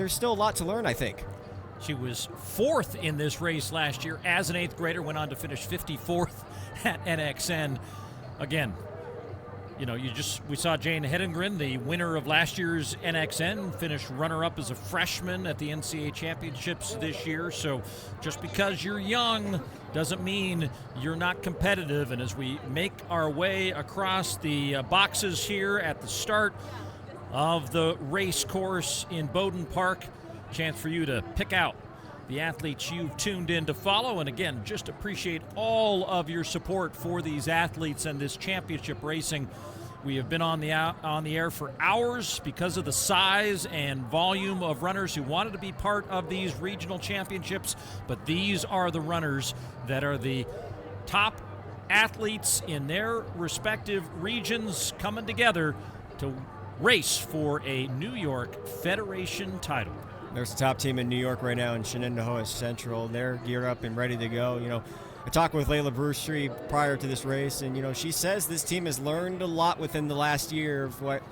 there's still a lot to learn, I think. She was 4th in this race last year as an 8th grader, went on to finish 54th at NXN. Again, we saw Jane Hedengren, the winner of last year's NXN, finish runner-up as a freshman at the NCAA Championships this year. So just because you're young doesn't mean you're not competitive. And as we make our way across the boxes here at the start of the race course in Bowden Park, chance for you to pick out the athletes you've tuned in to follow. And again, just appreciate all of your support for these athletes and this championship racing. We have been on the air for hours because of the size and volume of runners who wanted to be part of these regional championships, but these are the runners that are the top athletes in their respective regions coming together to race for a New York Federation title. There's the top team in New York right now in Shenandoah Central. They're geared up and ready to go. I talked with Layla Brewstry prior to this race, and she says this team has learned a lot within the last year of what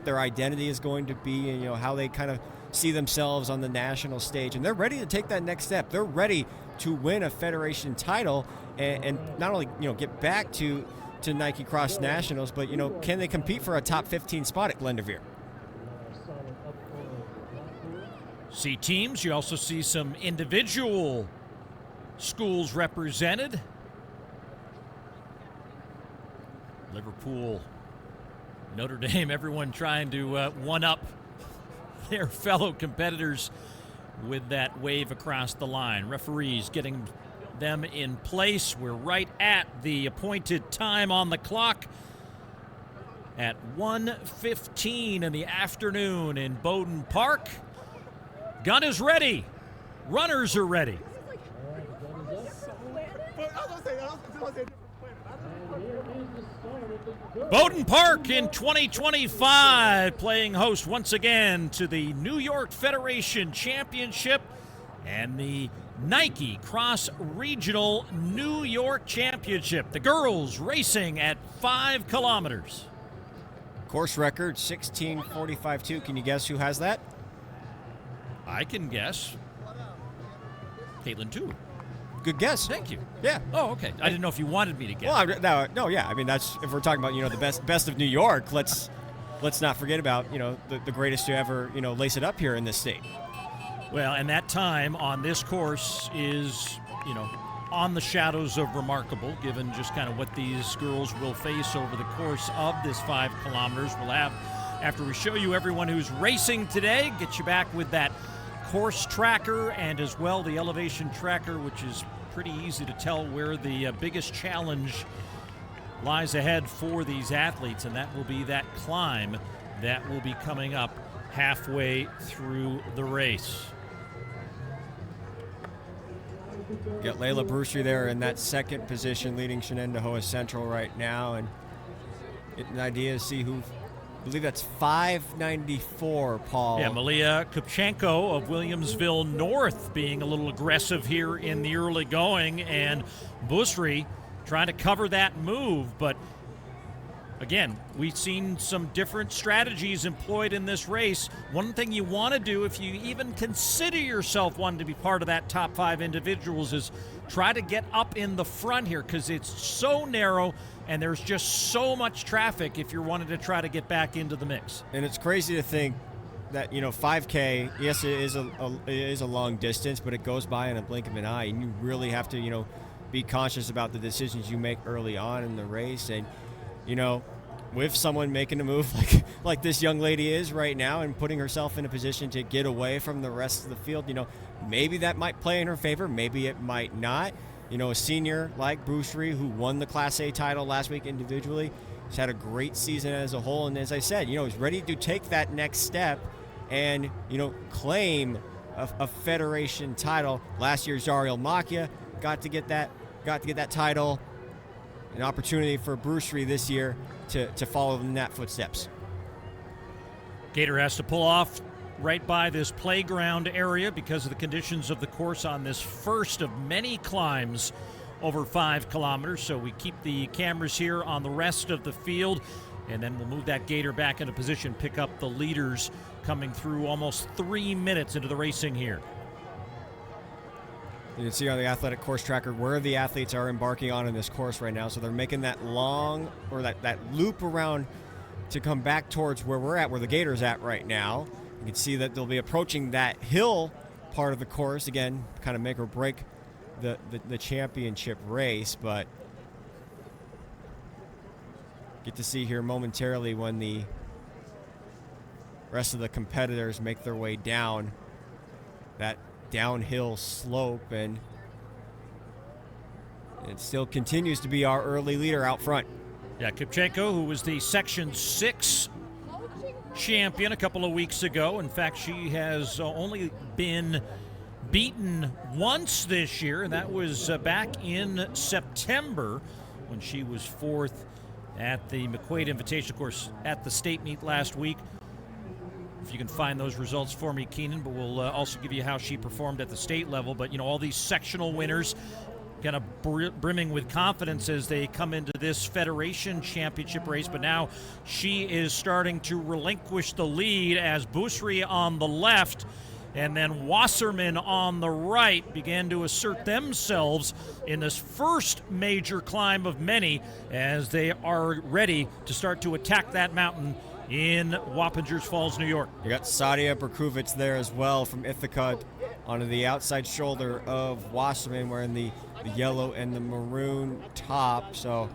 their identity is going to be, and how they kind of see themselves on the national stage, and they're ready to take that next step. They're ready to win a Federation title and not only get back to Nike Cross Nationals, but can they compete for a top 15 spot at Glendevere? See teams. You also see some individual schools represented. Liverpool, Notre Dame, everyone trying to one-up their fellow competitors with that wave across the line. Referees getting them in place. We're right at the appointed time on the clock at 1:15 in the afternoon in Bowden Park. Gun is ready. Runners are ready. Bowden Park in 2025 playing host once again to the New York Federation Championship and the Nike Cross Regional New York Championship. The girls racing at 5 kilometers. Course record 16:45.2. Can you guess who has that? I can guess. Caitlin, too. Good guess. Thank you. Yeah. Oh, okay. I didn't know if you wanted me to guess. Well, no, yeah. I mean, that's if we're talking about the best of New York. Let's not forget about the greatest to ever lace it up here in this state. Well, and that time on this course is on the shadows of remarkable, given just kind of what these girls will face over the course of this 5 kilometers. We'll have, after we show you everyone who's racing today, get you back with that course tracker and as well the elevation tracker, which is pretty easy to tell where the biggest challenge lies ahead for these athletes, and that will be that climb that will be coming up halfway through the race. Got Layla Brewstry there in that second position, leading Shenandoah Central right now, and get an idea to see who. I believe that's 594, Paul. Yeah, Malia Kupchenko of Williamsville North being a little aggressive here in the early going, and Busri trying to cover that move. But again, we've seen some different strategies employed in this race. One thing you want to do, if you even consider yourself one to be part of that top 5 individuals, is try to get up in the front here, because it's so narrow and there's just so much traffic if you're wanting to try to get back into the mix. And it's crazy to think that 5K, yes, it is a long distance, but it goes by in a blink of an eye, and you really have to be conscious about the decisions you make early on in the race. And with someone making a move like this young lady is right now and putting herself in a position to get away from the rest of the field, maybe that might play in her favor, maybe it might not. A senior like Brewstry, who won the Class A title last week individually, has had a great season as a whole, and as I said, is ready to take that next step and claim a Federation title. Last year, Zariel Makia got to get that title. An opportunity for Brewstry this year to follow in that footsteps. Gator has to pull off right by this playground area because of the conditions of the course on this first of many climbs over 5 kilometers. So we keep the cameras here on the rest of the field. and then we'll move that gator back into position, pick up the leaders coming through almost 3 minutes into the racing here. You can see on the athletic course tracker where the athletes are embarking on in this course right now. So they're making that long, or that loop around to come back towards where we're at, where the gator's at right now. You can see that they'll be approaching that hill part of the course. Again, kind of make or break the championship race, but get to see here momentarily when the rest of the competitors make their way down that downhill slope, and it still continues to be our early leader out front. Yeah, Kipchenko, who was the Section 6 champion a couple of weeks ago. In fact, she has only been beaten once this year, and that was back in September when she was 4th at the McQuaid Invitational, of course, at the state meet last week. If you can find those results for me, Keenan, but we'll also give you how she performed at the state level. But, you know, all these sectional winners kind of brimming with confidence as they come into this Federation Championship race. But now she is starting to relinquish the lead as Busri on the left and then Wasserman on the right began to assert themselves in this first major climb of many as they are ready to start to attack that mountain in Wappingers Falls, New York. You got Sadia Berkovitz there as well from Ithaca onto the outside shoulder of Wasserman, wearing the yellow and the maroon top. So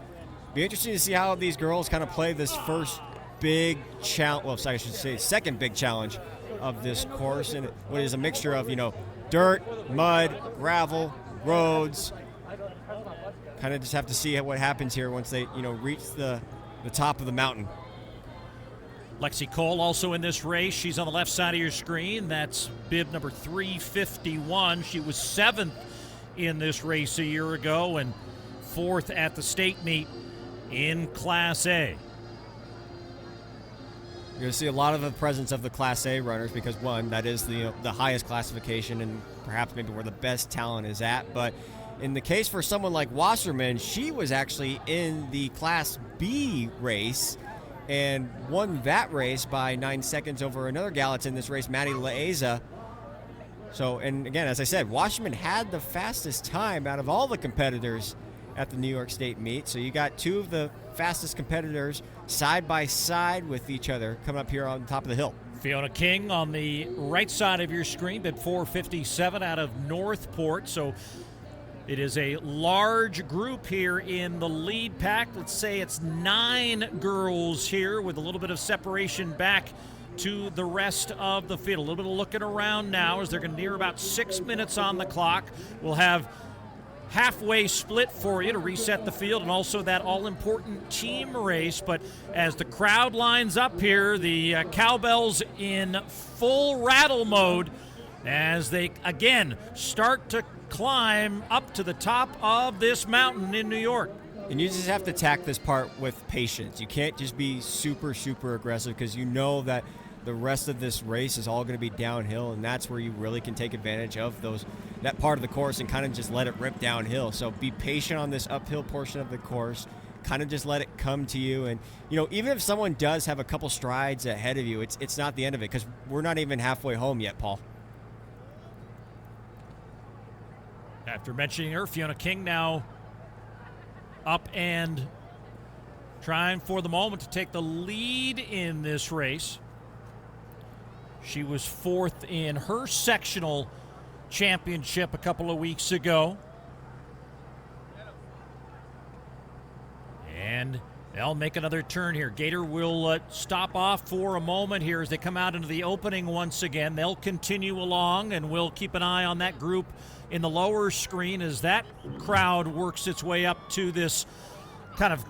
be interesting to see how these girls kind of play this first big challenge, well, I should say second big challenge of this course, and what is a mixture of, you know, dirt, mud, gravel, roads. Kind of just have to see what happens here once they, you know, reach the top of the mountain. Lexi Cole also in this race. She's on the left side of your screen. That's bib number 351. She was 7th in this race a year ago and 4th at the state meet in Class A. You're going to see a lot of the presence of the Class A runners because, one, that is the highest classification and perhaps maybe where the best talent is at. But in the case for someone like Wasserman, she was actually in the Class B race and won that race by 9 seconds over another gal that's in this race, Maddie Laeza. So, and again, as I said, Wasserman had the fastest time out of all the competitors at the New York State meet. So you got two of the fastest competitors side by side with each other coming up here on top of the hill. Fiona King on the right side of your screen, bid 457 out of Northport. So it is a large group here in the lead pack. Let's say it's 9 girls here with a little bit of separation back to the rest of the field. A little bit of looking around now as they're going to near about 6 minutes on the clock. We'll have halfway split for you to reset the field and also that all-important team race. But as the crowd lines up here, the cowbells in full rattle mode as they, again, start to climb up to the top of this mountain in New York. And you just have to attack this part with patience. You can't just be super, super aggressive because you know that the rest of this race is all going to be downhill, and that's where you really can take advantage of that part of the course and kind of just let it rip downhill. So be patient on this uphill portion of the course. Kind of just let it come to you. And, you know, even if someone does have a couple strides ahead of you, it's not the end of it because we're not even halfway home yet, Paul. After mentioning her, Fiona King now up and trying for the moment to take the lead in this race. She was 4th in her sectional championship a couple of weeks ago. And they'll make another turn here. Gator will stop off for a moment here as they come out into the opening once again. They'll continue along, and we'll keep an eye on that group in the lower screen as that crowd works its way up to this kind of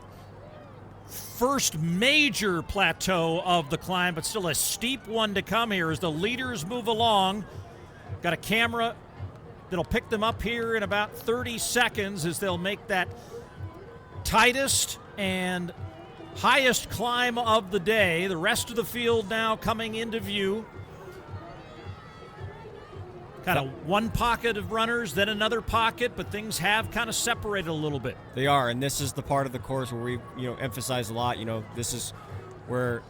first major plateau of the climb, but still a steep one to come here as the leaders move along. Got a camera that'll pick them up here in about 30 seconds as they'll make that tightest and highest climb of the day. The rest of the field now coming into view. Kind of one pocket of runners, then another pocket, but things have kind of separated a little bit. They are, and this is the part of the course where we, emphasize a lot. This is where,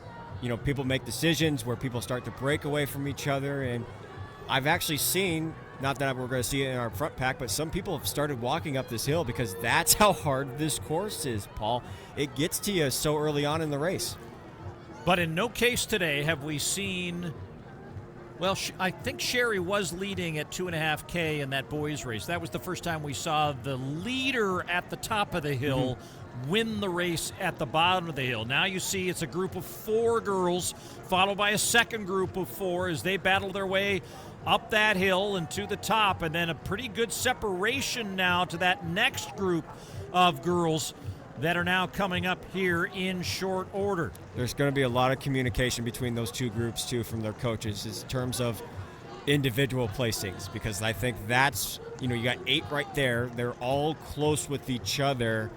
people make decisions, where people start to break away from each other. And I've actually seen, not that we're going to see it in our front pack, but some people have started walking up this hill because that's how hard this course is, Paul. It gets to you so early on in the race. But in no case today have we seen, well, I think Sherry was leading at 2.5K in that boys race. That was the first time we saw the leader at the top of the hill win the race at the bottom of the hill. Now you see it's a group of 4 girls followed by a second group of 4 as they battle their way up that hill and to the top, and then a pretty good separation now to that next group of girls that are now coming up here in short order. There's going to be a lot of communication between those two groups, too, from their coaches in terms of individual placings, because I think that's, you got 8 right there. They're all close with each other.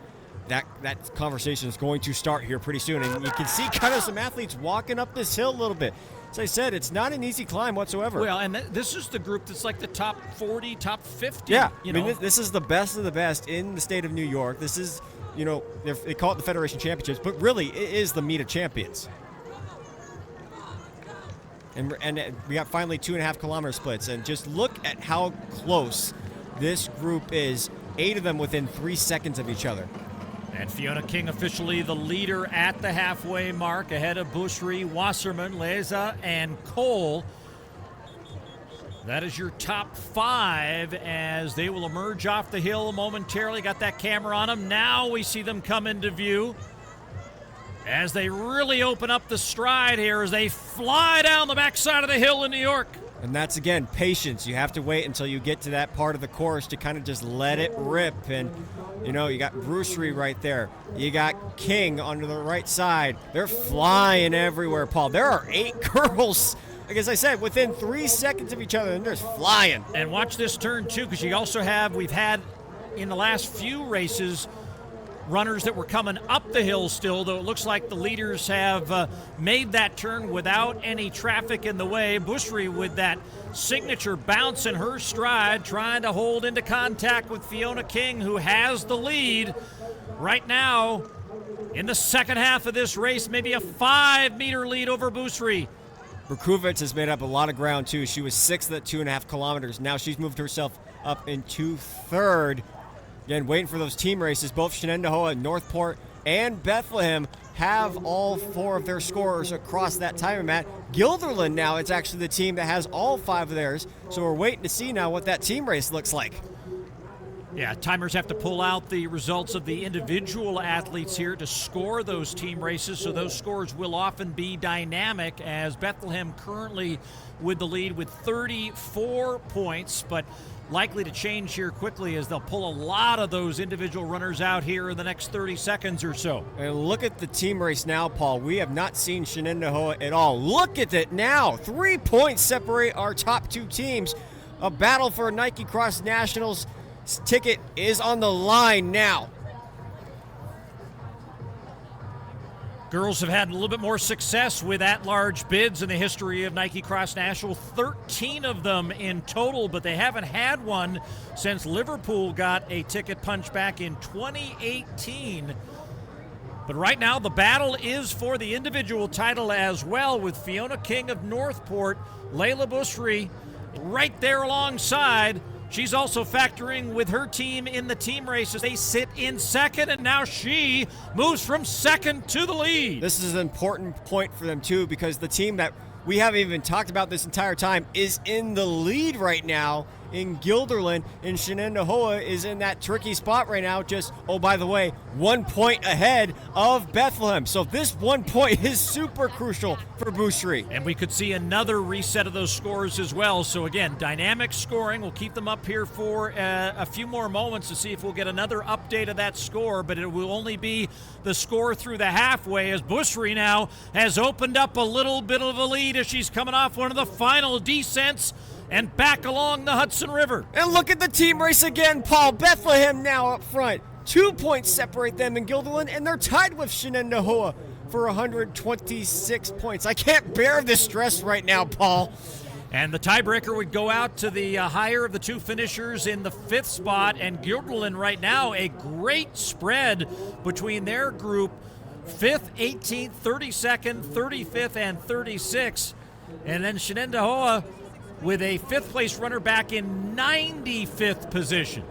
That conversation is going to start here pretty soon, and you can see kind of some athletes walking up this hill a little bit. As I said, it's not an easy climb whatsoever. Well, and this is the group that's like the top 40, top 50. Yeah, this is the best of the best in the state of New York. This is, they call it the Federation Championships, but really it is the meet of champions. And we got finally 2.5 kilometer splits, and just look at how close this group is. 8 of them within 3 seconds of each other. And Fiona King officially the leader at the halfway mark, ahead of Bushri, Wasserman, Leza, and Cole. That is your top 5 as they will emerge off the hill momentarily. Got that camera on them. Now we see them come into view as they really open up the stride here as they fly down the backside of the hill in New York. And that's, again, patience. You have to wait until you get to that part of the course to kind of just let it rip. And, you got Brucery right there. You got King on the right side. They're flying everywhere, Paul. There are 8 girls, like as I said, within 3 seconds of each other, and they're just flying. And watch this turn, too, because you also we've had in the last few races runners that were coming up the hill still, though it looks like the leaders have made that turn without any traffic in the way. Bushri with that signature bounce in her stride, trying to hold into contact with Fiona King, who has the lead right now in the second half of this race, maybe a 5-meter lead over Bushri. Berkovitz has made up a lot of ground, too. She was 6th at 2.5 kilometers. Now she's moved herself up into 3rd. Again, waiting for those team races. Both Shenendehowa, Northport, and Bethlehem have all 4 of their scorers across that timing mat. Guilderland now, it's actually the team that has all 5 of theirs. So we're waiting to see now what that team race looks like. Yeah, timers have to pull out the results of the individual athletes here to score those team races, so those scores will often be dynamic, as Bethlehem currently with the lead with 34 points, but likely to change here quickly as they'll pull a lot of those individual runners out here in the next 30 seconds or so. And look at the team race now, Paul. We have not seen Shenendehowa at all. Look at it now. 3 points separate our top 2 teams. A battle for a Nike Cross Nationals ticket is on the line now. Girls have had a little bit more success with at-large bids in the history of Nike Cross National, 13 of them in total, but they haven't had one since Liverpool got a ticket punch back in 2018. But right now the battle is for the individual title as well, with Fiona King of Northport, Layla Bushri right there alongside. She's also factoring with her team in the team races. They sit in 2nd, and now she moves from 2nd to the lead. This is an important point for them, too, because the team that we haven't even talked about this entire time is in the lead right now in Guilderland, and Shenendehowa is in that tricky spot right now, just, oh, by the way, 1 point ahead of Bethlehem. So this 1 point is super crucial for Bushri. And we could see another reset of those scores as well. So again, dynamic scoring. We'll keep them up here for a few more moments to see if we'll get another update of that score, but it will only be the score through the halfway, as Bushri now has opened up a little bit of a lead as she's coming off one of the final descents and back along the Hudson River. And look at the team race again, Paul. Bethlehem now up front. 2 points separate them in Guilderland, and they're tied with Shenendehowa for 126 points. I can't bear this stress right now, Paul. And the tiebreaker would go out to the higher of the 2 finishers in the 5th spot, and Guilderland right now, a great spread between their group 5th, 18th, 32nd, 35th, and 36th. And then Shenenda Hoa with a 5th place runner back in 95th position.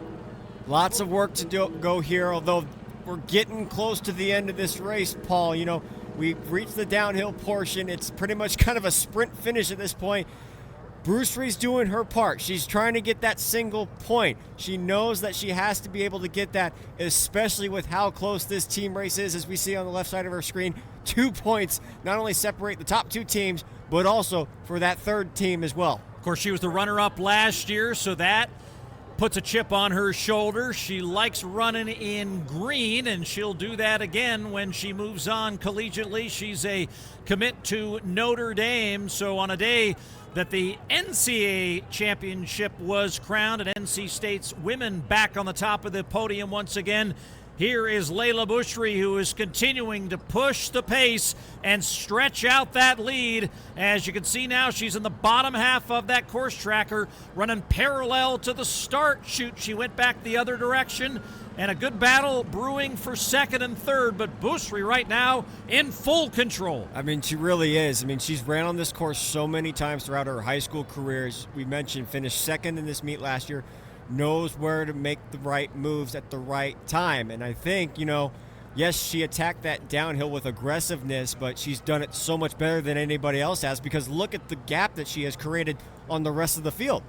Lots of work to go here, although we're getting close to the end of this race, Paul. You know, we've reached the downhill portion. It's pretty much kind of a sprint finish at this point. Bruce Reed's doing her part. She's trying to get that single point. She knows that she has to be able to get that, especially with how close this team race is, as we see on the left side of our screen. 2 points not only separate the top 2 teams, but also for that third team as well. Of course, she was the runner-up last year, so that puts a chip on her shoulder. She likes running in green, and she'll do that again when she moves on collegiately. She's a commit to Notre Dame, so on a day that the NCAA championship was crowned and NC State's women back on the top of the podium once again, here is Layla Bushri, who is continuing to push the pace and stretch out that lead. As you can see now, she's in the bottom half of that course tracker, running parallel to the start chute. She went back the other direction, and a good battle brewing for second and third, but Bushri right now in full control. I mean, she really is. I mean, she's ran on this course so many times throughout her high school career. As we mentioned, finished second in this meet last year, knows where to make the right moves at the right time. And I think, you know, yes, she attacked that downhill with aggressiveness, but she's done it so much better than anybody else has, because look at the gap that she has created on the rest of the field.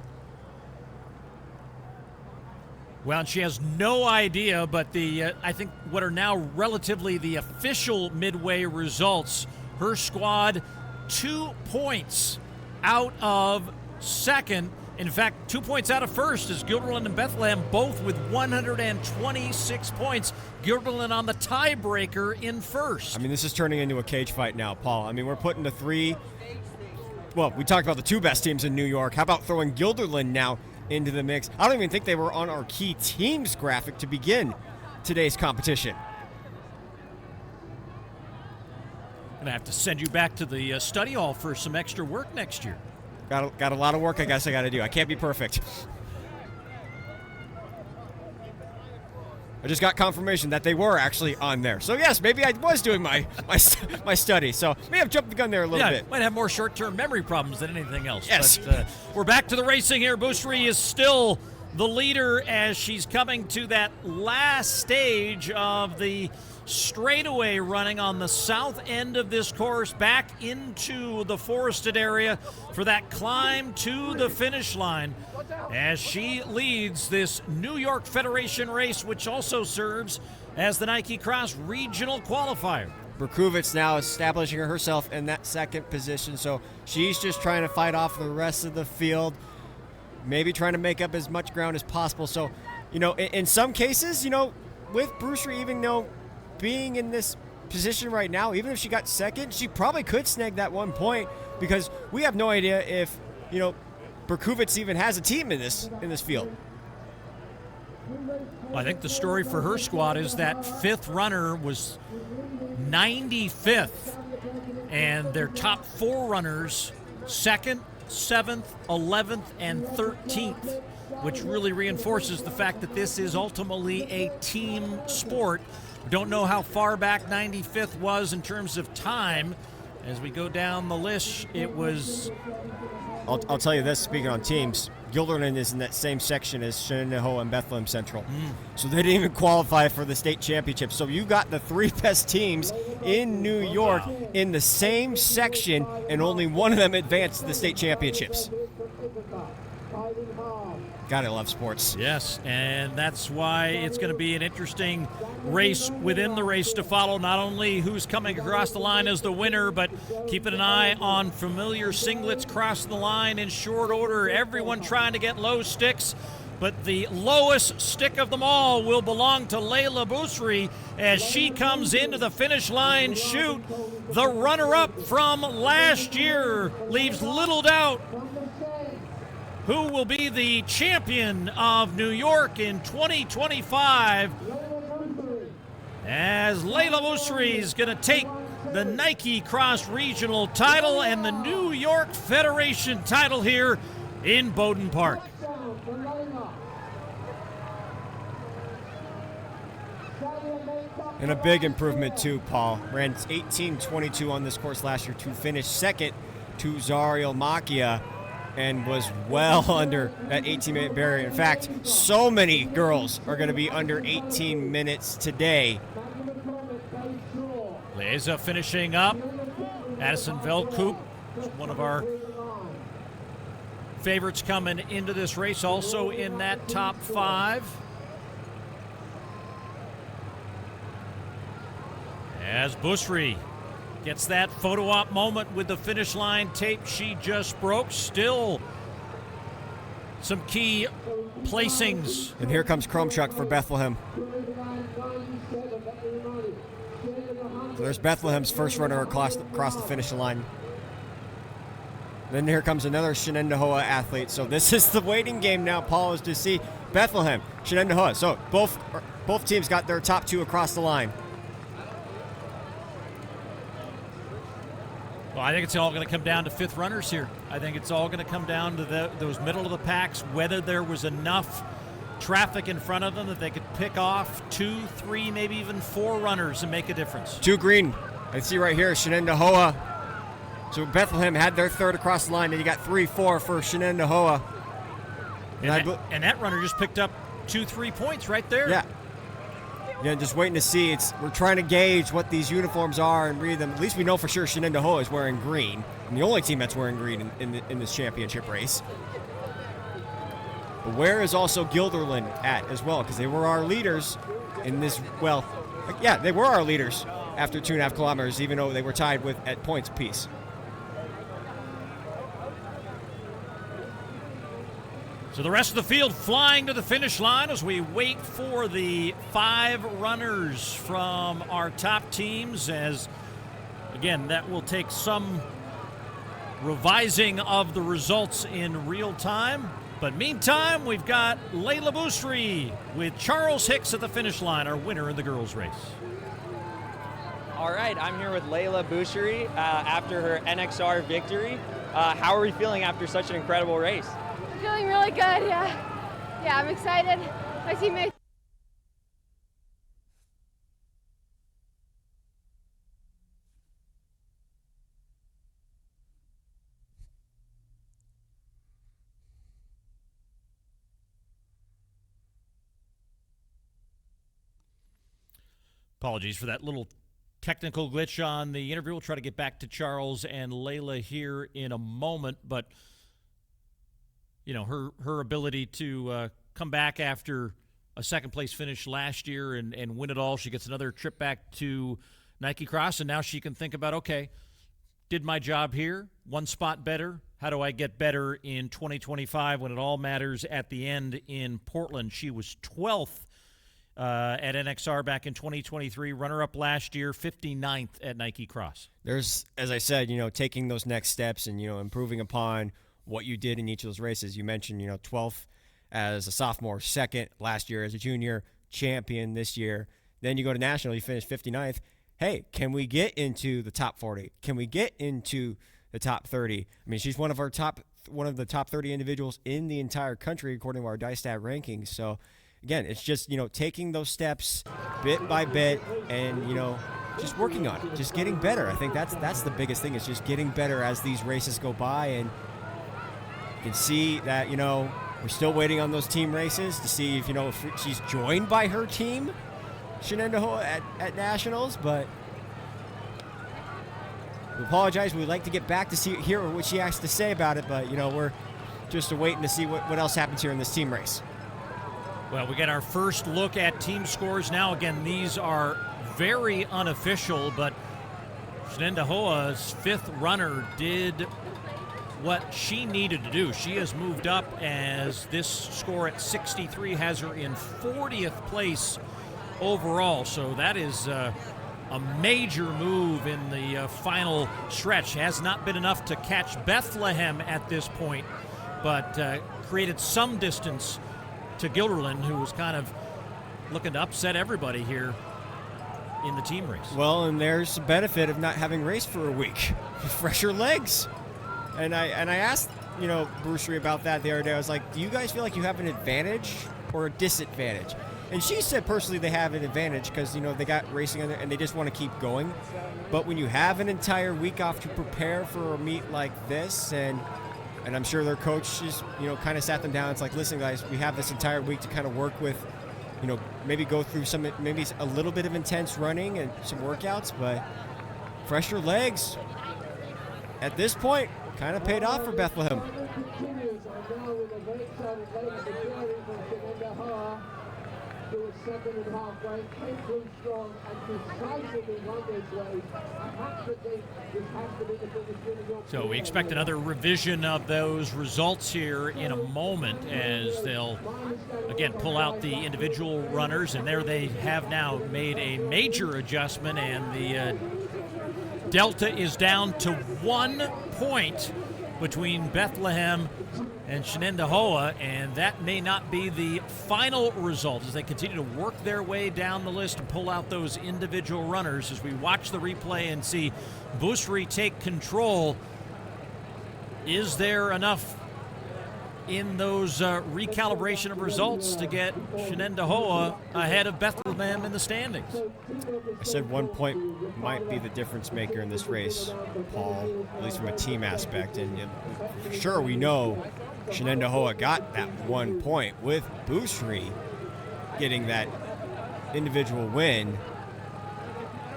Well, and she has no idea, but I think what are now relatively the official midway results, her squad 2 points out of second. In fact, 2 points out of first is Guilderland and Bethlehem, both with 126 points. Guilderland on the tiebreaker in first. I mean, this is turning into a cage fight now, Paul. I mean, we're putting the three, well, we talked about the 2 best teams in New York. How about throwing Guilderland now into the mix? I don't even think they were on our key teams graphic to begin today's competition. Gonna have to send you back to the study hall for some extra work next year. Got a lot of work I guess I got to do. I can't be perfect. I just got confirmation that they were actually on there. So yes, maybe I was doing my study. So may have jumped the gun there a little bit. Might have more short-term memory problems than anything else. Yes. But we're back to the racing here. Bushri is still the leader as she's coming to that last stage of the straightaway running on the south end of this course back into the forested area for that climb to the finish line as she leads this New York Federation race, which also serves as the Nike Cross Regional Qualifier. Berkowitz now establishing herself in that second position, so she's just trying to fight off the rest of the field, maybe trying to make up as much ground as possible. So, you know, in some cases, you know, with Brewster, even though being in this position right now, even if she got second, she probably could snag that 1 point, because we have no idea if, you know, Berkowitz even has a team in this field. Well, I think the story for her squad is that fifth runner was 95th, and their top 4 runners, 2nd, 7th, 11th, and 13th, which really reinforces the fact that this is ultimately a team sport. Don't know how far back 95th was in terms of time. As we go down the list, it was... I'll tell you this, speaking on teams, Guilderland is in that same section as Shenandoah Hoa and Bethlehem Central. So they didn't even qualify for the state championship. So you got the 3 best teams in New York in the same section, and only one of them advanced to the state championships. Gotta love sports. Yes, and that's why it's going to be an interesting race within the race to follow. Not only who's coming across the line as the winner, but keeping an eye on familiar singlets crossing the line in short order. Everyone trying to get low sticks, but the lowest stick of them all will belong to Layla Bushri as she comes into the finish line chute. The runner-up from last year leaves little doubt who will be the champion of New York in 2025, as Layla Bushri is going to take the Nike Cross Regional title and the New York Federation title here in Bowdoin Park. And a big improvement too, Paul. Ran 18:22 on this course last year to finish second to Zariel Makia and was well under that 18-minute barrier. In fact, so many girls are going to be under 18 minutes today. Leza finishing up. Addison Velkoop, one of our favorites coming into this race, also in that top 5. As Bushri gets that photo op moment with the finish line tape she just broke. Still some key placings. And here comes Chrome Truck for Bethlehem. So there's Bethlehem's first runner across the finish line. Then here comes another Shenendehowa athlete. So this is the waiting game now, Paul, is to see Bethlehem, Shenendehowa. So both teams got their top 2 across the line. Well, I think it's all going to come down to 5th runners here. I think it's all going to come down to those middle of the packs, whether there was enough traffic in front of them that they could pick off 2, 3, maybe even 4 runners and make a difference. 2 green. I see right here, Shenendehowa. So Bethlehem had their 3rd across the line, and you got 3, 4 for Shenendehowa. And that runner just picked up 2, 3 points right there. Yeah. Yeah, just waiting to see. We're trying to gauge what these uniforms are and read them. At least we know for sure Shenendehowa is wearing green, and the only team that's wearing green in this championship race. But where is also Guilderland at as well? Because they were our leaders in this. Well, yeah, they were our leaders after 2.5 kilometers, even though they were tied at points apiece. So the rest of the field flying to the finish line as we wait for the 5 runners from our top teams, as, again, that will take some revising of the results in real time. But meantime, we've got Layla Bousri with Charles Hicks at the finish line, our winner in the girls' race. All right, I'm here with Layla Bousri after her NXR victory. How are we feeling after such an incredible race? Feeling really good, yeah. Yeah, I'm excited. My teammates. Apologies for that little technical glitch on the interview. We'll try to get back to Charles and Layla here in a moment, but you know, her ability to come back after a second-place finish last year and win it all. She gets another trip back to Nike Cross, and now she can think about, okay, did my job here, one spot better. How do I get better in 2025 when it all matters at the end in Portland? She was 12th at NXR back in 2023, runner-up last year, 59th at Nike Cross. There's, as I said, you know, taking those next steps and, you know, improving upon what you did in each of those races. You mentioned, you know, 12th as a sophomore, 2nd last year as a junior, champion this year. Then you go to national, you finish 59th. Hey, can we get into the top 40? Can we get into the top 30? I mean, she's one of the top 30 individuals in the entire country according to our DiStat rankings. So again, it's just, you know, taking those steps bit by bit and, you know, just working on it, just getting better. I think that's the biggest thing, is just getting better as these races go by. And you can see that, you know, we're still waiting on those team races to see if, you know, if she's joined by her team, Shenendehowa, at nationals. But we apologize. We'd like to get back to hear what she has to say about it. But, you know, we're just waiting to see what else happens here in this team race. Well, we get our first look at team scores now. Again, these are very unofficial, but Shenendehowa's 5th runner did what she needed to do. She has moved up, as this score at 63 has her in 40th place overall. So that is a major move in the final stretch. Has not been enough to catch Bethlehem at this point, but created some distance to Guilderland, who was kind of looking to upset everybody here in the team race. Well, and there's the benefit of not having raced for a week. Fresher legs. And I asked, you know, Bousri about that the other day. I was like, do you guys feel like you have an advantage or a disadvantage? And she said personally they have an advantage because, you know, they got racing on there and they just want to keep going. But when you have an entire week off to prepare for a meet like this, and I'm sure their coach just, you know, kind of sat them down. It's like, listen, guys, we have this entire week to kind of work with, you know, maybe go through some, maybe a little bit of intense running and some workouts, but fresher legs at this point kind of paid off for Bethlehem. So we expect another revision of those results here in a moment as they'll again pull out the individual runners, and there they have now made a major adjustment, and the delta is down to 1 point between Bethlehem and Shenendehowa, and that may not be the final result as they continue to work their way down the list and pull out those individual runners. As we watch the replay and see Busri take control, is there enough in those recalibration of results to get Shenendehowa ahead of Bethlehem in the standings? I said 1 point might be the difference maker in this race, Paul, at least from a team aspect. And for sure we know Shenendehowa got that 1 point with Busri getting that individual win.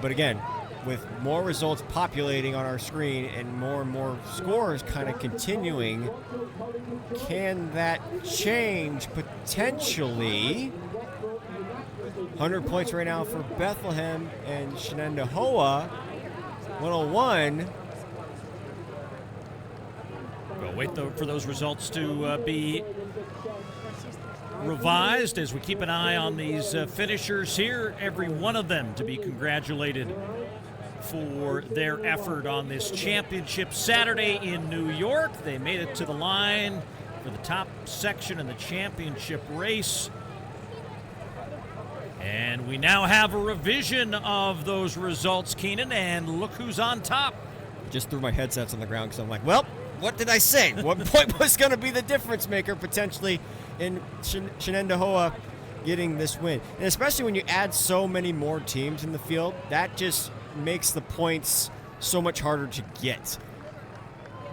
But again, with more results populating on our screen and more scores kind of continuing, can that change potentially? 100 points right now for Bethlehem and Shenendehowa, 101. We'll wait for those results to be revised as we keep an eye on these finishers here, every one of them to be congratulated for their effort on this championship Saturday in New York. They made it to the line for the top section in the championship race. And we now have a revision of those results, Keenan, and look who's on top. Just threw my headsets on the ground because I'm like, well, what did I say? 1 point was going to be the difference maker potentially in Shenendehowa getting this win. And especially when you add so many more teams in the field, that just makes the points so much harder to get.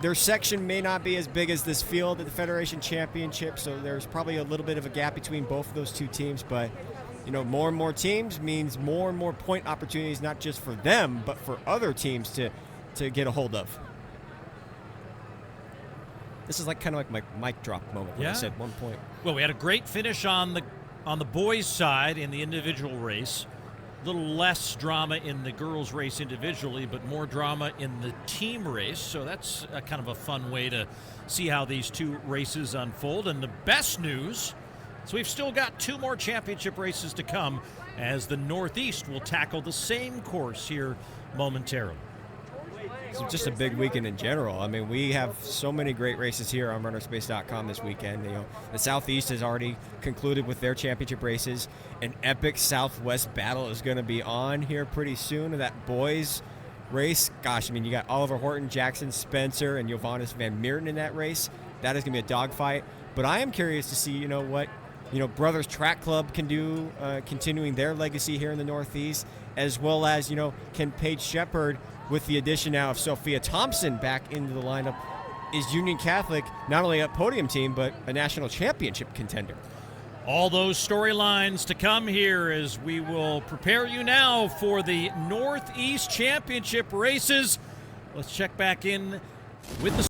Their section may not be as big as this field at the Federation Championship, so there's probably a little bit of a gap between both of those two teams, but you know, more and more teams means more and more point opportunities, not just for them, but for other teams to get a hold of. This is like kind of like my mic drop moment when I said 1 point. Well, we had a great finish on the boys' side in the individual race. A little less drama in the girls' race individually, but more drama in the team race. So that's a kind of a fun way to see how these two races unfold. And the best news, so we've still got 2 more championship races to come as the Northeast will tackle the same course here momentarily. It's just a big weekend in general. I mean, we have so many great races here on runnerspace.com this weekend. You know, the Southeast has already concluded with their championship races. An epic Southwest battle is going to be on here pretty soon. That boys race, gosh, I mean, you got Oliver Horton, Jackson Spencer, and Johannes Van Meerten in that race. That is going to be a dogfight. But I am curious to see, you know, what, you know, Brothers Track Club can do, continuing their legacy here in the Northeast, as well as, you know, can Paige Shepard, with the addition now of Sophia Thompson back into the lineup, is Union Catholic not only a podium team, but a national championship contender. All those storylines to come here as we will prepare you now for the Northeast Championship races. Let's check back in with the